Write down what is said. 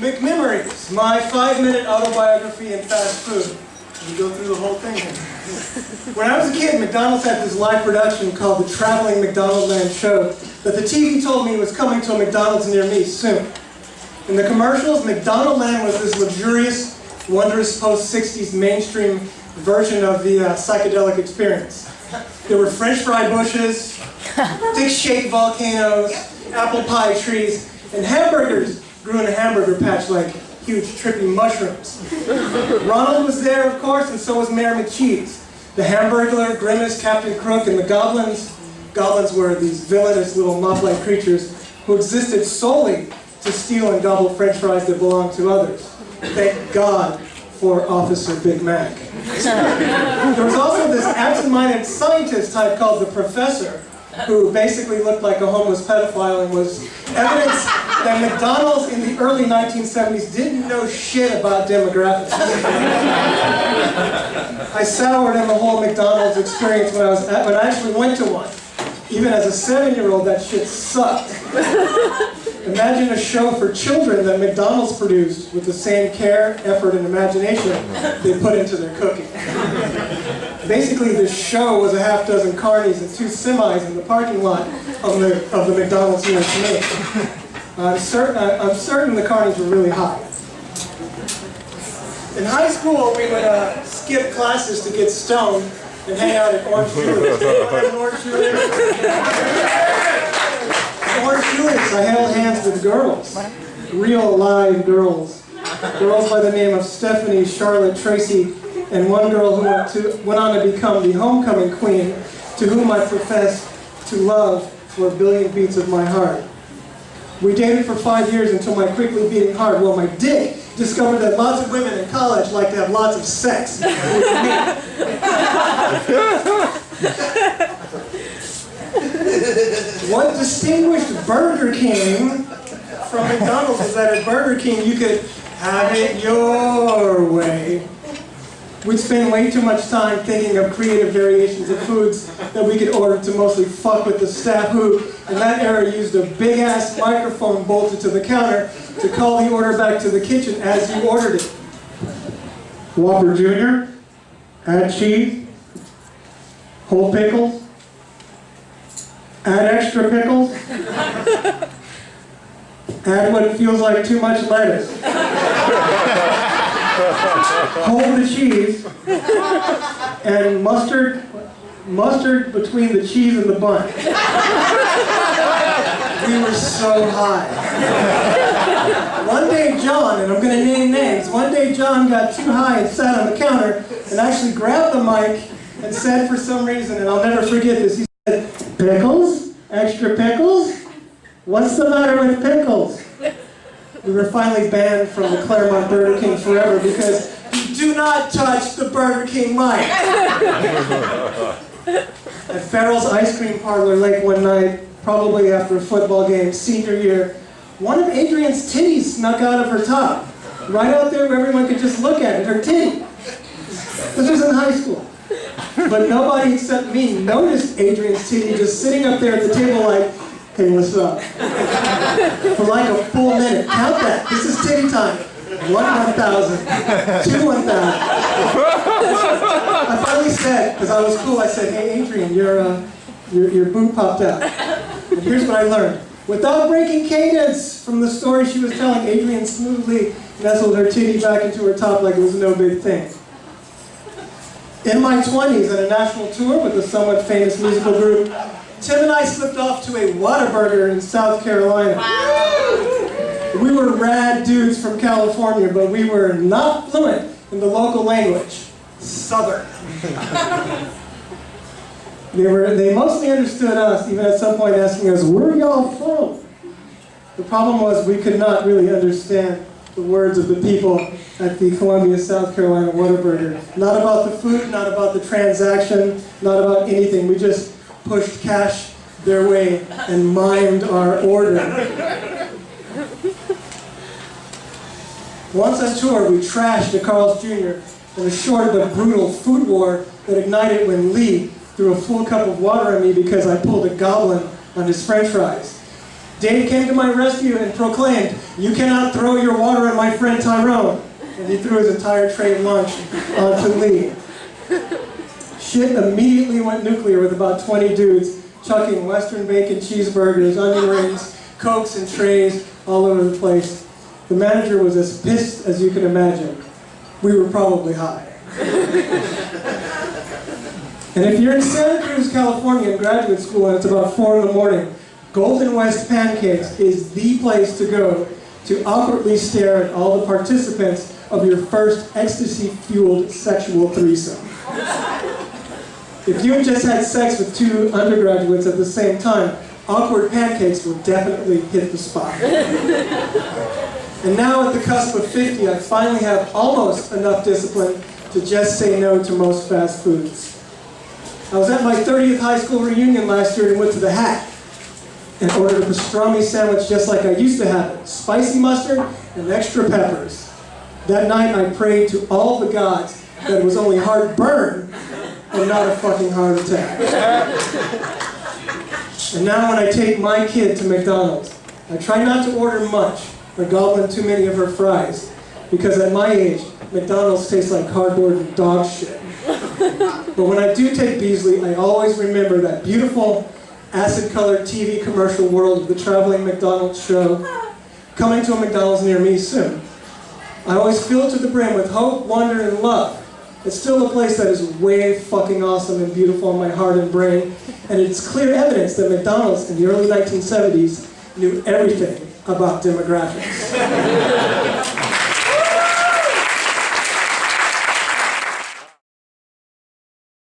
McMemories, my 5-minute autobiography in fast food. We go through the whole thing here. When I was a kid, McDonald's had this live production called the Traveling McDonald Land Show that the TV told me was coming to a McDonald's near me soon. In the commercials, McDonald Land was this luxurious, wondrous post-60s mainstream version of the psychedelic experience. There were French fry bushes, dick-shaped volcanoes, apple pie trees, and hamburgers grew in a hamburger patch like huge trippy mushrooms. Ronald was there, of course, and so was Mayor McCheese. The Hamburglar, Grimace, Captain Crook, and the Goblins. Goblins were these villainous little moth-like creatures who existed solely to steal and gobble French fries that belonged to others. Thank God for Officer Big Mac. There was also this absent-minded scientist type called the Professor, who basically looked like a homeless pedophile and was evidence that McDonald's in the early 1970s didn't know shit about demographics. I soured on the whole McDonald's experience when I actually went to one. Even as a 7-year-old, that shit sucked. Imagine a show for children that McDonald's produced with the same care, effort, and imagination they put into their cooking. Basically, this show was a half-dozen carnies and 2 semis in the parking lot of the McDonald's nearest to me. I'm certain the carnies were really high. In high school, we would skip classes to get stoned and hang out at Orange Julius. Orange Julius? Orange Julius, I held hands with girls. Real live girls. Girls by the name of Stephanie, Charlotte, Tracy, and one girl who went on to become the homecoming queen, to whom I profess to love for a billion beats of my heart. We dated for 5 years until my quickly beating heart, well, my dick, discovered that lots of women in college like to have lots of sex with me. What distinguished Burger King from McDonald's is that at Burger King you could have it your way. We'd spend way too much time thinking of creative variations of foods that we could order to mostly fuck with the staff who, in that era, used a big-ass microphone bolted to the counter to call the order back to the kitchen as you ordered it. Whopper Jr., add cheese, whole pickles, add extra pickles, add what feels like too much lettuce. Hold the cheese, and mustard between the cheese and the bun. We were so high. One day John, and I'm going to name names, one day John got too high and sat on the counter and actually grabbed the mic and said for some reason, and I'll never forget this, he said, "Pickles? Extra pickles? What's the matter with pickles?" We were finally banned from the Claremont Burger King forever because you do not touch the Burger King mic. At Farrell's Ice Cream Parlor late one night, probably after a football game, senior year, one of Adrian's titties snuck out of her top. Right out there where everyone could just look at it, her titty. This was in high school. But nobody except me noticed Adrian's titty just sitting up there at the table like, "Hey, what's up?" For like a full minute. Count that. This is titty time. 1, 1,000. 2, 1,000. I finally said, because I was cool, I said, "Hey, Adrian, your boob popped out." And here's what I learned. Without breaking cadence from the story she was telling, Adrian smoothly nestled her titty back into her top like it was no big thing. In my 20s, on a national tour with a somewhat famous musical group, Tim and I slipped off to a Whataburger in South Carolina. Wow. We were rad dudes from California, but we were not fluent in the local language, Southern. They mostly understood us, even at some point asking us, "Where y'all from?" The problem was we could not really understand the words of the people at the Columbia, South Carolina Whataburger. Not about the food, not about the transaction, not about anything. We just pushed cash their way and mimed our order. Once on tour, we trashed a Carl's Jr. in a short but brutal food war that ignited when Lee threw a full cup of water at me because I pulled a goblin on his french fries. Dave came to my rescue and proclaimed, "You cannot throw your water at my friend Tyrone." And he threw his entire tray of lunch onto Lee. Shit immediately went nuclear with about 20 dudes chucking Western bacon cheeseburgers, onion rings, Cokes and trays all over the place. The manager was as pissed as you can imagine. We were probably high. And if you're in Santa Cruz, California in graduate school and it's about 4 in the morning, Golden West Pancakes is the place to go to awkwardly stare at all the participants of your first ecstasy-fueled sexual threesome. If you had just had sex with 2 undergraduates at the same time, awkward pancakes will definitely hit the spot. And now at the cusp of 50, I finally have almost enough discipline to just say no to most fast foods. I was at my 30th high school reunion last year and went to the Hat and ordered a pastrami sandwich just like I used to have it, spicy mustard and extra peppers. That night I prayed to all the gods that it was only heartburn and not a fucking heart attack. And now when I take my kid to McDonald's, I try not to order much or gobble in too many of her fries, because at my age, McDonald's tastes like cardboard and dog shit. But when I do take Beasley, I always remember that beautiful, acid-colored TV commercial world of the traveling McDonald's show coming to a McDonald's near me soon. I always fill it to the brim with hope, wonder, and love. It's still a place that is way fucking awesome and beautiful in my heart and brain, and it's clear evidence that McDonald's in the early 1970s knew everything about demographics.